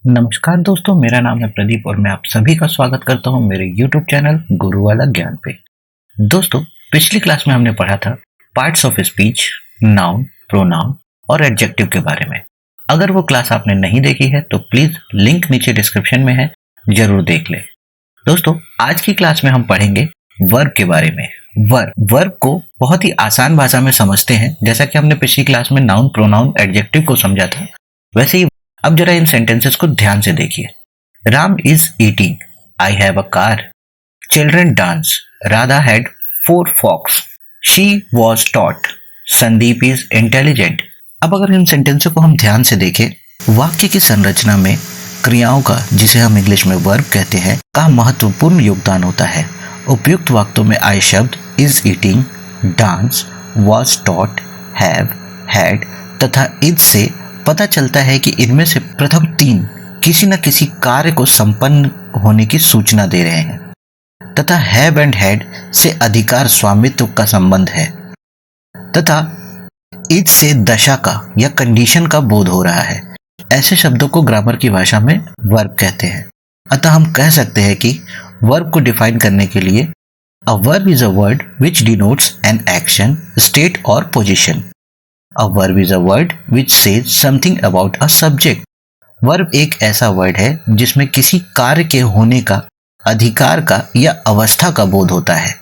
नमस्कार दोस्तों, मेरा नाम है प्रदीप और मैं आप सभी का स्वागत करता हूं मेरे YouTube चैनल गुरु वाला ज्ञान पे। दोस्तों, पिछली क्लास में हमने पढ़ा था parts of speech, noun, pronoun और एडजेक्टिव के बारे में। अगर वो क्लास आपने नहीं देखी है तो प्लीज लिंक नीचे डिस्क्रिप्शन में है, जरूर देख ले। दोस्तों, आज की क्लास में हम पढ़ेंगे वर्ब के बारे में। वर्ब को बहुत ही आसान भाषा में समझते हैं। जैसा कि हमने पिछली क्लास में नाउन, प्रोनाउन, एडजेक्टिव को समझा था, वैसे ही अब जरा इन सेंटेंसेस को ध्यान से देखिए। Ram is eating, I have a car. Children dance, Radha had 4 fox, she was taught, Sandeep is intelligent. अब अगर इन सेंटेंसों को हम ध्यान से देखें, वाक्य की संरचना में क्रियाओं का, जिसे हम इंग्लिश में वर्ब कहते हैं, का महत्वपूर्ण योगदान होता है। उपयुक्त वाक्यों में आए शब्द is eating, dance, was taught, have, had तथा इज से पता चलता है कि इनमें से प्रथम 3 किसी न किसी कार्य को संपन्न होने की सूचना दे रहे हैं तथा हैव एंड हैड से अधिकार स्वामित्व का संबंध है तथा इज से दशा का या कंडीशन का बोध हो रहा है। ऐसे शब्दों को ग्रामर की भाषा में वर्ब कहते हैं। अतः हम कह सकते हैं कि वर्ब को डिफाइन करने के लिए a verb is a word which denotes an action, state और position. A verb is a word which says something about a subject. Verb एक ऐसा वर्ड है जिसमें किसी कार्य के होने का, अधिकार का या अवस्था का बोध होता है।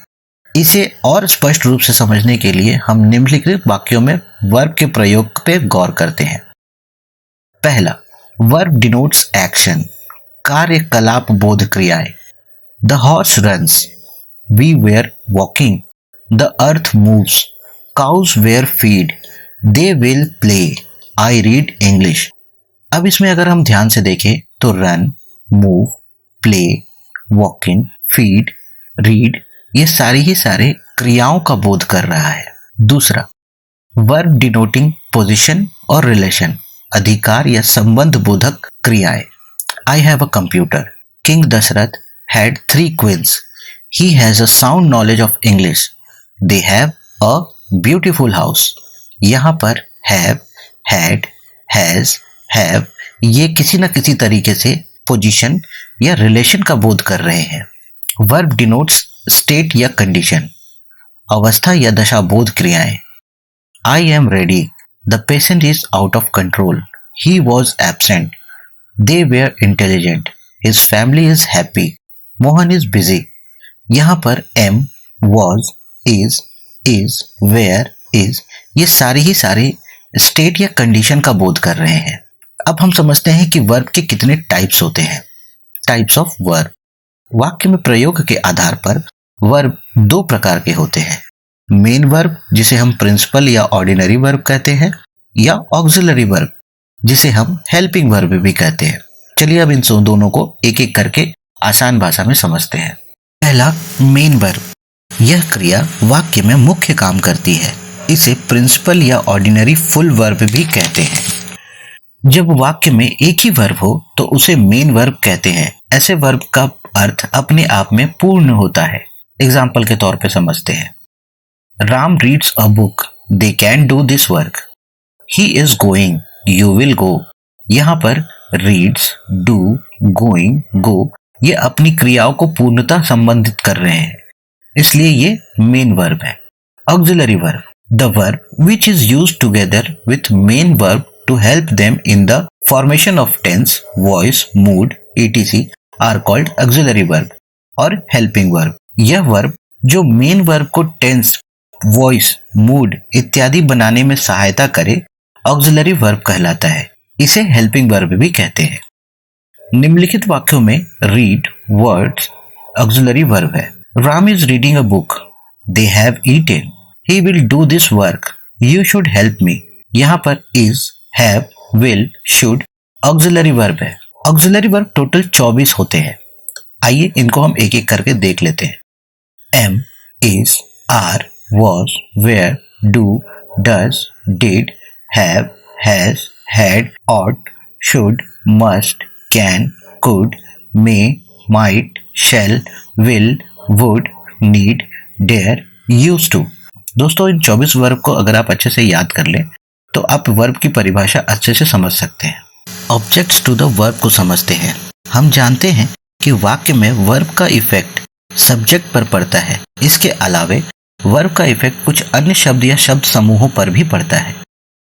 इसे और स्पष्ट रूप से समझने के लिए हम निम्नलिखित वाक्यों में वर्ब के प्रयोग पे गौर करते हैं। पहला, वर्ब डिनोट्स एक्शन, कार्यकलाप बोध क्रियाएं। The horse runs, we were walking, the earth moves, cows were feed, they will play, I read English. अब इसमें अगर हम ध्यान से देखें तो run, move, play, walking, feed, read ये सारे क्रियाओं का बोध कर रहा है। दूसरा, वर्ब डिनोटिंग पोजीशन और रिलेशन, अधिकार या संबंध बोधक क्रियाएं। I have a computer, king Dasharath had 3 queens, he has a sound knowledge of English, they have a beautiful house. यहाँ पर हैव, हैड, हैज, हैव ये किसी न किसी तरीके से पोजीशन या रिलेशन का बोध कर रहे हैं। वर्ब डिनोट्स स्टेट या कंडीशन, अवस्था या दशा बोध क्रियाएं। I am ready, the patient is out of control, he was absent, they were intelligent, his family is happy, Mohan is busy. यहाँ पर am, was, is, were, is ये सारे स्टेट या कंडीशन का बोध कर रहे हैं। अब हम समझते हैं कि वर्ब के कितने टाइप्स होते हैं। Types of verb. वाक्य में प्रयोग के आधार पर वर्ब 2 प्रकार के होते हैं। मेन वर्ब, जिसे हम प्रिंसिपल या ऑर्डिनरी वर्ब कहते हैं, या ऑक्सिलरी वर्ब, जिसे हम हेल्पिंग वर्ब भी कहते हैं। चलिए अब इन दोनों को एक एक करके आसान भाषा में समझते हैं। पहला, मेन वर्ब। यह क्रिया वाक्य में मुख्य काम करती है। इसे प्रिंसिपल या ऑर्डिनरी फुल वर्ब भी कहते हैं। जब वाक्य में एक ही वर्ब हो तो उसे मेन वर्ब कहते हैं। ऐसे वर्ब का अर्थ अपने आप में पूर्ण होता है। एग्जाम्पल के तौर पे समझते हैं। Ram reads a book, they can do this work, he is going, you will go. यहाँ पर रीड्स, डू, गोइंग, गो ये अपनी क्रियाओं को पूर्णता संबंधित कर रहे हैं, इसलिए ये मेन वर्ब है। Auxiliary verb, the verb which is used together with main verb to help them in the formation of tense, voice, mood, etc. are called auxiliary verb और helping verb। यह वर्ब जो main verb को tense, voice, mood इत्यादि बनाने में सहायता करे, auxiliary verb कहलाता है। इसे हेल्पिंग वर्ब भी कहते हैं। निम्नलिखित वाक्यों में रीड वर्ड्स ऑक्सिलरी वर्ब है। Ram is reading a book, they have eaten, he will do this work, you should help me। यहाँ पर is, have, will, should auxiliary verb है। auxiliary verb टोटल 24 होते हैं। आइए इनको हम एक एक करके देख लेते हैं। am, is, are, was, were, do, does, did, have, has, had, ought, should, must, can, could, may, might, shall, will, would, need, dare, used to। दोस्तों, इन 24 वर्ब को अगर आप अच्छे से याद कर लें तो आप वर्ब की परिभाषा अच्छे से समझ सकते हैं। ऑब्जेक्ट्स टू द वर्ब को समझते हैं। हम जानते हैं कि वाक्य में वर्ब का इफेक्ट सब्जेक्ट पर पड़ता है। इसके अलावे वर्ब का इफेक्ट कुछ अन्य शब्द या शब्द समूहों पर भी पड़ता है।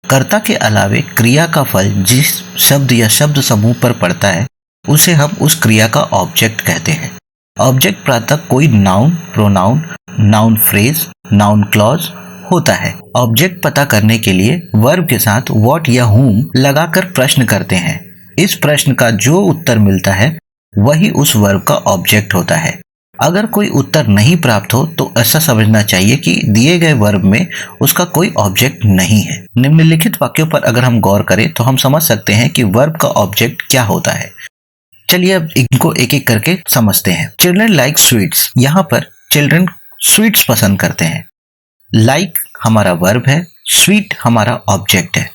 कर्ता के अलावे क्रिया का फल जिस शब्द या शब्द समूह पर पड़ता है उसे हम उस क्रिया का ऑब्जेक्ट कहते हैं। ऑब्जेक्ट प्रातः कोई noun, pronoun, noun phrase, noun clause होता है। ऑब्जेक्ट पता करने के लिए वर्ब के साथ व्हाट या whom लगाकर प्रश्न करते हैं। इस प्रश्न का जो उत्तर मिलता है वही उस वर्ब का ऑब्जेक्ट होता है। अगर कोई उत्तर नहीं प्राप्त हो तो ऐसा समझना चाहिए कि दिए गए वर्ब में उसका कोई ऑब्जेक्ट नहीं है। निम्नलिखित वाक्यों पर अगर हम गौर करें तो हम समझ सकते हैं कि वर्ब का ऑब्जेक्ट क्या होता है। चलिए अब इनको एक एक करके समझते हैं। चिल्ड्रन लाइक स्वीट्स, यहाँ पर चिल्ड्रन स्वीट्स पसंद करते हैं। लाइक हमारा वर्ब है, स्वीट हमारा ऑब्जेक्ट है।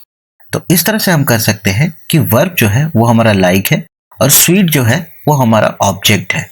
तो इस तरह से हम कर सकते हैं कि वर्ब जो है वो हमारा लाइक है और स्वीट जो है वो हमारा ऑब्जेक्ट है।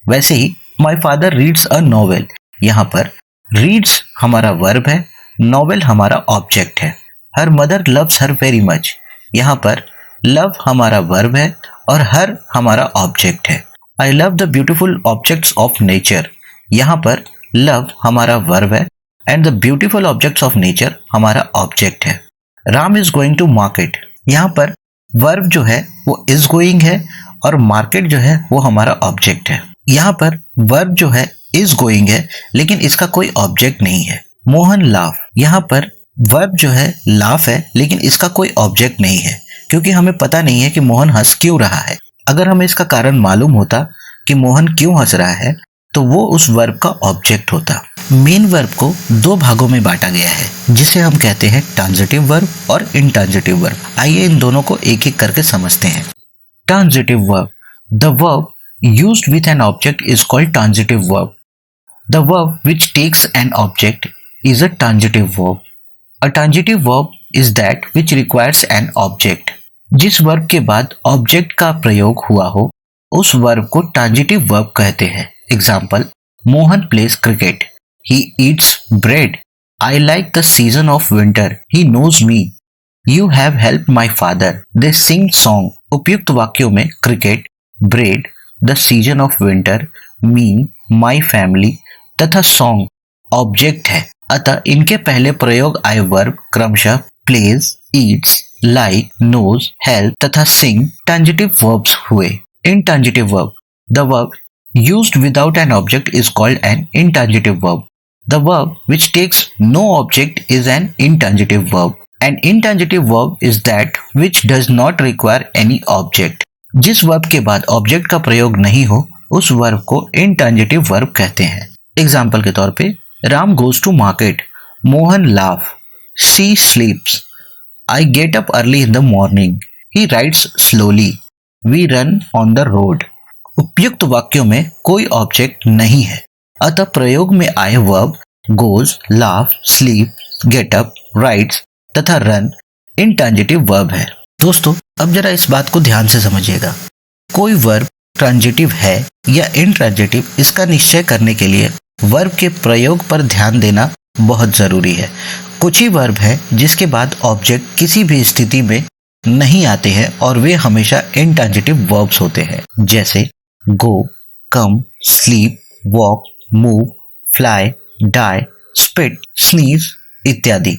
वैसे ही my father reads a novel, यहाँ पर रीड्स हमारा वर्ब है, नॉवेल हमारा ऑब्जेक्ट है। Her mother loves her very much, यहाँ पर लव हमारा वर्ब है और हर हमारा ऑब्जेक्ट है। I love the beautiful objects of nature, यहाँ पर लव हमारा वर्ब है and the beautiful objects of nature हमारा ऑब्जेक्ट है। Ram is going to market, यहाँ पर वर्ब जो है वो इज गोइंग है और मार्केट जो है वो हमारा ऑब्जेक्ट है। यहाँ पर वर्ब जो है इज गोइंग है लेकिन इसका कोई ऑब्जेक्ट नहीं है। मोहन लाफ, यहाँ पर वर्ब जो है लाफ है लेकिन इसका कोई ऑब्जेक्ट नहीं है क्योंकि हमें पता नहीं है कि मोहन हंस क्यों रहा है। अगर हमें इसका कारण मालूम होता कि मोहन क्यों हंस रहा है तो वो उस वर्ब का ऑब्जेक्ट होता। मेन वर्ब को दो भागों में बांटा गया है जिसे हम कहते हैं ट्रांजिटिव वर्ब और इनट्रांजिटिव वर्ब। आइए इन दोनों को एक एक करके समझते हैं। Transitive verb, the verb used with an object is called transitive verb. The verb which takes an object is a transitive verb. A transitive verb is that which requires an object. जिस verb के बाद object का प्रयोग हुआ हो उस verb को transitive verb कहते हैं। Example, Mohan pledge cricket, he eats bread, I like the season of winter, he knows me, you have helped my father, they sing song। उपयुक्त वाक्यों में cricket, bread, the season of winter, me, my family तथा song object है। अतः इनके पहले प्रयोग आए वर्ब क्रमशः plays, eats, like, knows, help तथा सिंग ट्रांजिटिव वर्ब्स हुए। Intransitive verb, the verb used without an object is called an intransitive verb. The verb which takes no object is an intransitive verb. An intransitive verb is that which does not require any object. जिस verb के बाद object का प्रयोग नहीं हो उस verb को intransitive verb कहते हैं। एग्जाम्पल के तौर पे, Ram goes to market, Mohan laugh, she sleeps, I get up early in the morning, he rides slowly, we run on the road. उपयुक्त वाक्यों में कोई ऑब्जेक्ट नहीं है अतः प्रयोग में आए verb goes, laugh, sleep, get up, rides तथा रन इनट्रांजिटिव वर्ब है। दोस्तों अब जरा इस बात को ध्यान से समझिएगा। कोई वर्ब ट्रांजिटिव है या इनट्रांजिटिव इसका निश्चय करने के लिए वर्ब के प्रयोग पर ध्यान देना बहुत जरूरी है। कुछ ही वर्ब है जिसके बाद ऑब्जेक्ट किसी भी स्थिति में नहीं आते हैं और वे हमेशा इनट्रांजिटिव वर्ब्स होते हैं, जैसे go, come, sleep, walk, move, fly, die, spit, sneeze इत्यादि।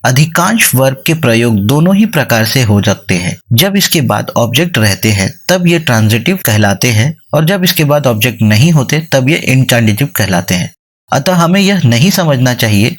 अधिकांश वर्ब के प्रयोग दोनों ही प्रकार से हो सकते हैं। जब इसके बाद ऑब्जेक्ट रहते हैं तब ये ट्रांजिटिव कहलाते हैं और जब इसके बाद ऑब्जेक्ट नहीं होते तब ये इनट्रांजिटिव कहलाते हैं। अतः हमें यह नहीं समझना चाहिए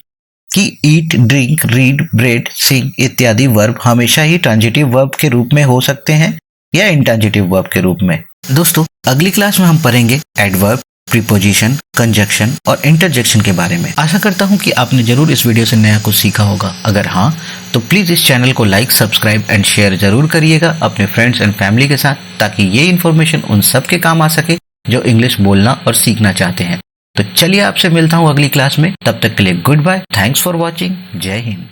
कि ईट, ड्रिंक, रीड, ब्रेड, सिंग इत्यादि वर्ब हमेशा ही ट्रांजिटिव वर्ब के रूप में हो सकते हैं या इनट्रांजिटिव वर्ब के रूप में। दोस्तों अगली क्लास में हम पढ़ेंगे एडवर्ब, प्रीपोजिशन, कंजक्शन और इंटरजेक्शन के बारे में। आशा करता हूं कि आपने जरूर इस वीडियो से नया कुछ सीखा होगा। अगर हाँ तो प्लीज इस चैनल को लाइक, सब्सक्राइब एंड शेयर जरूर करिएगा अपने फ्रेंड्स एंड फैमिली के साथ, ताकि ये इन्फॉर्मेशन उन सब के काम आ सके जो इंग्लिश बोलना और सीखना चाहते हैं। तो चलिए आपसे मिलता हूँ अगली क्लास में, तब तक के लिए goodbye, thanks for watching, जय हिंद।